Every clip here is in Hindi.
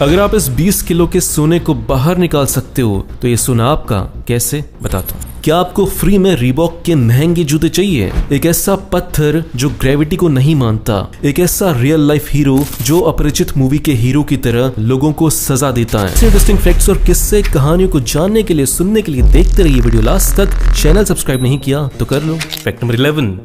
अगर आप इस 20 किलो के सोने को बाहर निकाल सकते हो तो ये सोना आपका, कैसे बताता हूँ। क्या आपको फ्री में रीबॉक के महंगे जूते चाहिए? एक ऐसा पत्थर जो ग्रेविटी को नहीं मानता, एक ऐसा रियल लाइफ हीरो जो अपरिचित मूवी के हीरो की तरह लोगों को सजा देता है। इंटरेस्टिंग फैक्ट्स और किस्से कहानियों को जानने के लिए, सुनने के लिए देखते रहिए वीडियो लास्ट तक। चैनल सब्सक्राइब नहीं किया तो कर लो। फैक्ट नंबर 11,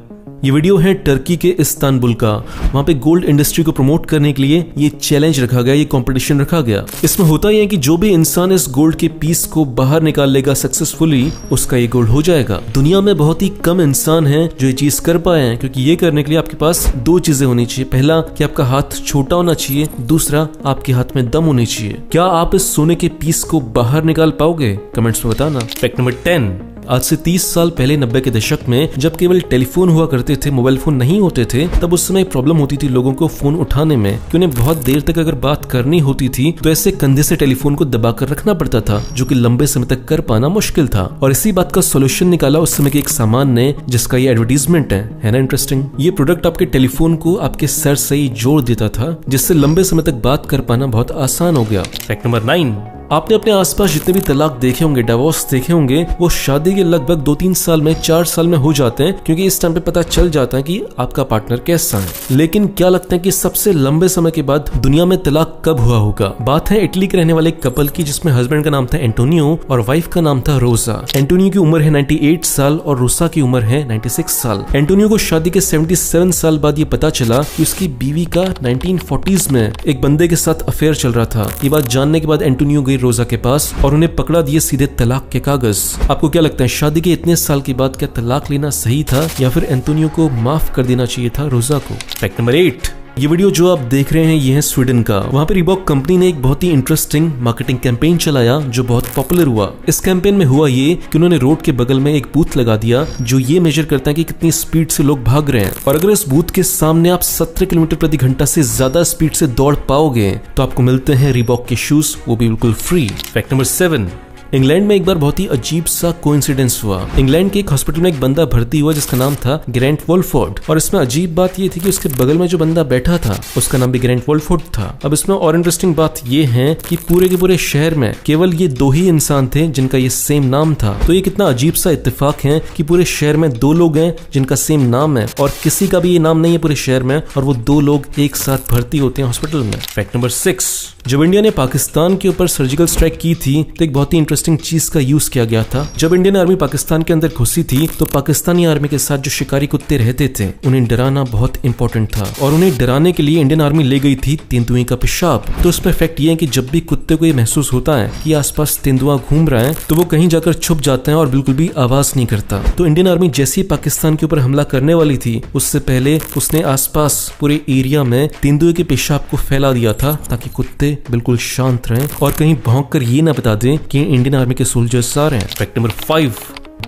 ये वीडियो है टर्की के इस्तांबुल का। वहां पे गोल्ड इंडस्ट्री को प्रमोट करने के लिए ये चैलेंज रखा गया, ये कंपटीशन रखा गया। इसमें होता यह है कि जो भी इंसान इस गोल्ड के पीस को बाहर निकाल लेगा सक्सेसफुली, उसका ये गोल्ड हो जाएगा। दुनिया में बहुत ही कम इंसान हैं जो ये चीज कर पाए हैं, क्योंकि ये करने के लिए आपके पास दो चीजें होनी चाहिए। पहला कि आपका हाथ छोटा होना चाहिए, दूसरा आपके हाथ में दम होनी चाहिए। क्या आप इस सोने के पीस को बाहर निकाल पाओगे? कमेंट्स में बताना। फैक्ट नंबर 10, आज से 30 साल पहले 90 के दशक में जब केवल टेलीफोन हुआ करते थे, मोबाइल फोन नहीं होते थे, तब उस समय प्रॉब्लम होती थी लोगों को फोन उठाने में, कि उन्हें बहुत देर तक अगर बात करनी होती थी तो ऐसे कंधे से टेलीफोन को दबाकर रखना पड़ता था, जो कि लंबे समय तक कर पाना मुश्किल था। और इसी बात का सोल्यूशन निकाला उस समय के एक सामान ने, जिसका ये एडवर्टीजमेंट है ना इंटरेस्टिंग। ये प्रोडक्ट आपके टेलीफोन को आपके सर से ही जोड़ देता था, जिससे लंबे समय तक बात कर पाना बहुत आसान हो गया। फैक्ट नंबर 9, आपने अपने आसपास जितने भी तलाक देखे होंगे, डिवोर्स देखे होंगे, वो शादी के लगभग 2-3 साल में, 4 साल में हो जाते हैं, क्योंकि इस टाइम पे पता चल जाता है कि आपका पार्टनर कैसा है। लेकिन क्या लगता है कि सबसे लंबे समय के बाद दुनिया में तलाक कब हुआ होगा? बात है इटली के रहने वाले एक कपल की, जिसमें हस्बैंड का नाम था एंटोनियो और वाइफ का नाम था रोसा। एंटोनियो की उम्र है 98 साल और रोसा की उम्र है 96 साल। एंटोनियो को शादी के 77 साल बाद ये पता चला कि उसकी बीवी का 1940s में एक बंदे के साथ अफेयर चल रहा था। ये बात जानने के बाद एंटोनियो गई रोजा के पास और उन्हें पकड़ा दिए सीधे तलाक के कागज। आपको क्या लगता है, शादी के इतने साल के बाद क्या तलाक लेना सही था, या फिर एंटोनियो को माफ कर देना चाहिए था रोजा को? फैक्ट नंबर 8, ये वीडियो जो आप देख रहे हैं ये है स्वीडन का। वहाँ पे रीबॉक कंपनी ने एक बहुत ही इंटरेस्टिंग मार्केटिंग कैंपेन चलाया जो बहुत पॉपुलर हुआ। इस कैंपेन में हुआ ये कि उन्होंने रोड के बगल में एक बूथ लगा दिया जो ये मेजर करता है कि कितनी स्पीड से लोग भाग रहे हैं, और अगर इस बूथ के सामने आप 17 किलोमीटर प्रति घंटा से ज्यादा स्पीड से दौड़ पाओगे तो आपको मिलते हैं रीबॉक के शूज, वो भी बिल्कुल फ्री। फैक्ट नंबर 7, इंग्लैंड में एक बार बहुत ही अजीब सा कोइंसिडेंस हुआ। इंग्लैंड के एक हॉस्पिटल में एक बंदा भर्ती हुआ जिसका नाम था ग्रैंट वोल्फोर्ड, और इसमें अजीब बात ये थी कि उसके बगल में जो बंदा बैठा था उसका नाम भी ग्रैंट वोल्फोर्ड था। अब इसमें और इंटरेस्टिंग बात ये है कि पूरे के पूरे शहर में केवल ये 2 ही इंसान थे जिनका ये सेम नाम था। तो ये कितना अजीब सा इत्तेफाक है कि पूरे शहर में 2 लोग हैं जिनका सेम नाम है, और किसी का भी ये नाम नहीं है पूरे शहर में, और वो 2 लोग एक साथ भर्ती होते हैं हॉस्पिटल में। फैक्ट नंबर 6, जब इंडिया ने पाकिस्तान के ऊपर सर्जिकल स्ट्राइक की थी तो एक बहुत ही इंटरेस्टिंग चीज का यूज किया गया था। जब इंडियन आर्मी पाकिस्तान के अंदर घुसी थी तो पाकिस्तानी आर्मी के साथ जो शिकारी कुत्ते रहते थे उन्हें डराना बहुत इंपॉर्टेंट था, और उन्हें डराने के लिए इंडियन आर्मी ले गई थी तेंदुए का पेशाब। तो इसमें फैक्ट ये है कि जब भी कुत्ते को ये महसूस होता है कि आसपास तेंदुआ घूम रहा है तो वो कहीं जाकर छुप जाते हैं और बिल्कुल भी आवाज नहीं करता। तो इंडियन आर्मी जैसे ही पाकिस्तान के ऊपर हमला करने वाली थी उससे पहले उसने आसपास पूरे एरिया में तेंदुए के पेशाब को फैला दिया था, ताकि कुत्ते बिल्कुल शांत रहें और कहीं भौंक कर ये ना बता दें कि इंडियन आर्मी के सोल्जर्स आ रहे हैं। फैक्ट नंबर 5,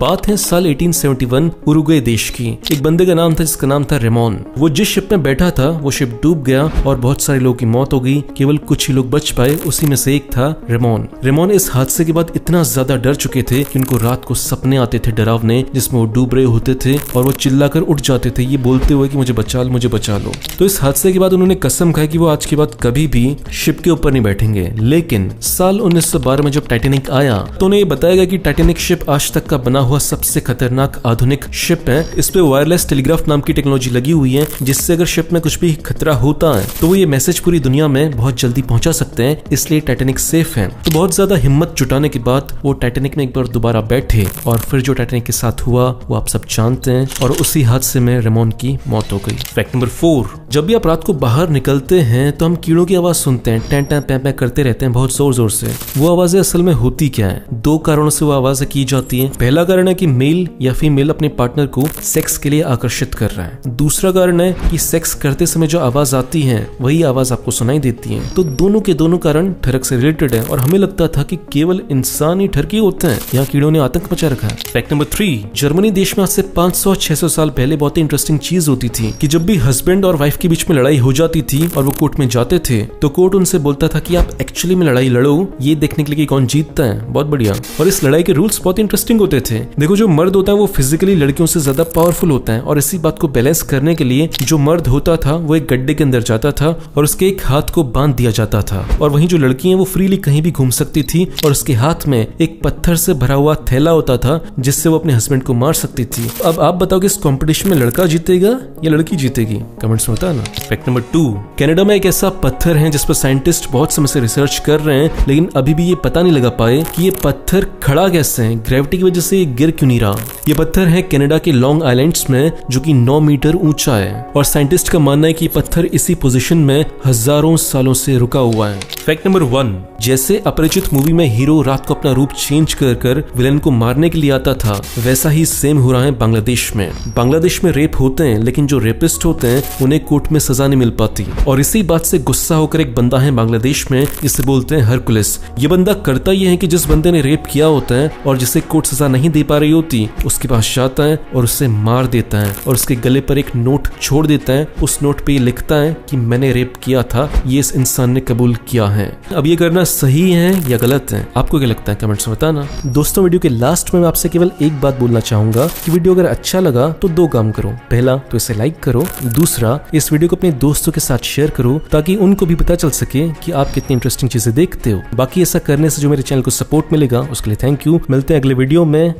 बात है साल 1871 उरुग्वे देश की। एक बंदे का नाम था जिसका नाम था रेमोन। वो जिस शिप में बैठा था वो शिप डूब गया और बहुत सारे लोगों की मौत हो गई, केवल कुछ ही लोग बच पाए, उसी में से एक था रेमोन। रेमोन इस हादसे के बाद इतना ज्यादा डर चुके थे कि उनको रात को सपने आते थे डरावने, जिसमें वो डूब रहे होते थे और वो चिल्लाकर उठ जाते थे ये बोलते हुए कि मुझे बचा लो, मुझे बचा लो। तो इस हादसे के बाद उन्होंने कसम खाई कि वो आज के बाद कभी भी शिप के ऊपर नहीं बैठेंगे। लेकिन साल 1912 में जब टाइटैनिक आया तो उन्हें बताया गया कि टाइटैनिक शिप आज तक का बना हुआ सबसे खतरनाक आधुनिक शिप है। इस पे वायरलेस टेलीग्राफ नाम की टेक्नोलॉजी लगी हुई है, जिससे अगर शिप में कुछ भी खतरा होता है तो वो ये मैसेज पूरी दुनिया में बहुत जल्दी पहुंचा सकते हैं, इसलिए टाइटैनिक सेफ है। तो बहुत ज्यादा हिम्मत जुटाने के बाद वो टाइटैनिक में एक बार दोबारा बैठे, और फिर जो टाइटैनिक के साथ हुआ वो आप सब जानते हैं, और उसी हादसे में रेमोन की मौत हो गई। फैक्ट नंबर 4, जब भी आप रात को बाहर निकलते हैं तो हम कीड़ों की आवाज सुनते हैं, टैं टैं पैं पैं करते रहते हैं बहुत जोर जोर से। वो आवाजें असल में होती क्या है? 2 कारणों से वो आवाजें की जाती है। पहला कारण है कि मेल या फीमेल अपने पार्टनर को सेक्स के लिए आकर्षित कर रहा है। दूसरा कारण है कि सेक्स करते समय जो आवाज आती है वही आवाज आपको सुनाई देती है। तो दोनों के दोनों कारण ठरक से रिलेटेड है, और हमें लगता था कि केवल इंसान ही ठरकी होते हैं, यहाँ कीड़ों ने आतंक मचा रखा है। फैक्ट नंबर 3, जर्मनी देश में आज से 500-600 साल पहले बहुत ही इंटरेस्टिंग चीज होती थी कि जब भी हस्बैंड और वाइफ के बीच में लड़ाई हो जाती थी और वो कोर्ट में जाते थे तो कोर्ट उनसे बोलता था कि आप एक्चुअली में लड़ाई लड़ो, ये देखने के लिए कि कौन जीतता है। बहुत बढ़िया। और इस लड़ाई के रूल्स बहुत इंटरेस्टिंग होते थे थे। देखो जो मर्द होता है वो फिजिकली लड़कियों से ज्यादा पावरफुल होता है और इसी बात को बैलेंस करने के लिए जो मर्द होता था वो एक गड्ढे के अंदर जाता था और उसके एक हाथ को बांध दिया जाता था, और वहीं जो लड़की है वो फ्रीली कहीं भी घूम सकती थी और उसके हाथ में एक पत्थर से भरा हुआ थैला होता था जिससे वो अपने हस्बैंड को मार सकती थी। अब आप बताओ कि इस कंपटीशन में लड़का जीतेगा या लड़की जीतेगी? कमेंट्स में बताना। फैक्ट नंबर 2, कनाडा में एक ऐसा पत्थर है जिस पर साइंटिस्ट बहुत समय से रिसर्च कर रहे हैं, लेकिन अभी भी ये पता नहीं लगा पाए कि ये पत्थर खड़ा कैसे है, ग्रेविटी की वजह से ये गिर क्यों नहीं रहा। ये पत्थर है कनाडा के लॉन्ग आइलैंड्स में जो कि 9 मीटर ऊंचा है और साइंटिस्ट का मानना है कि पत्थर इसी पोजीशन में हजारों सालों से रुका हुआ है। फैक्ट नंबर 1, जैसे अपरिचित मूवी में हीरो रात को अपना रूप चेंज कर विलेन को मारने के लिए आता था, वैसा ही सेम हो रहा है बांग्लादेश में। बांग्लादेश में रेप होते हैं लेकिन जो रेपिस्ट होते हैं उन्हें कोर्ट में सजा नहीं मिल पाती, और इसी बात से गुस्सा होकर एक बंदा है बांग्लादेश में जिसे बोलते हैं हरकुलिस। ये बंदा करता ये है कि जिस बंदे ने रेप किया होता है और जिसे कोर्ट सजा नहीं दे पा रही होती उसके पास जाता है और उसे मार देता है और उसके गले पर एक नोट छोड़ देता है। उस नोट पे ये लिखता है कि मैंने रेप किया था, ये इस इंसान ने कबूल किया है। अब ये करना सही है या गलत है, आपको क्या लगता है? कमेंट्स में बताना। दोस्तों वीडियो के लास्ट में मैं आपसे केवल एक बात बोलना चाहूंगा कि वीडियो अगर अच्छा लगा तो 2 काम करो। पहला तो इसे लाइक करो, दूसरा इस वीडियो को अपने दोस्तों के साथ शेयर करो ताकि उनको भी पता चल सके कि आप कितनी इंटरेस्टिंग चीजें देखते हो। बाकी ऐसा करने से जो मेरे चैनल को सपोर्ट मिलेगा उसके लिए थैंक यू। मिलते हैं अगले वीडियो में।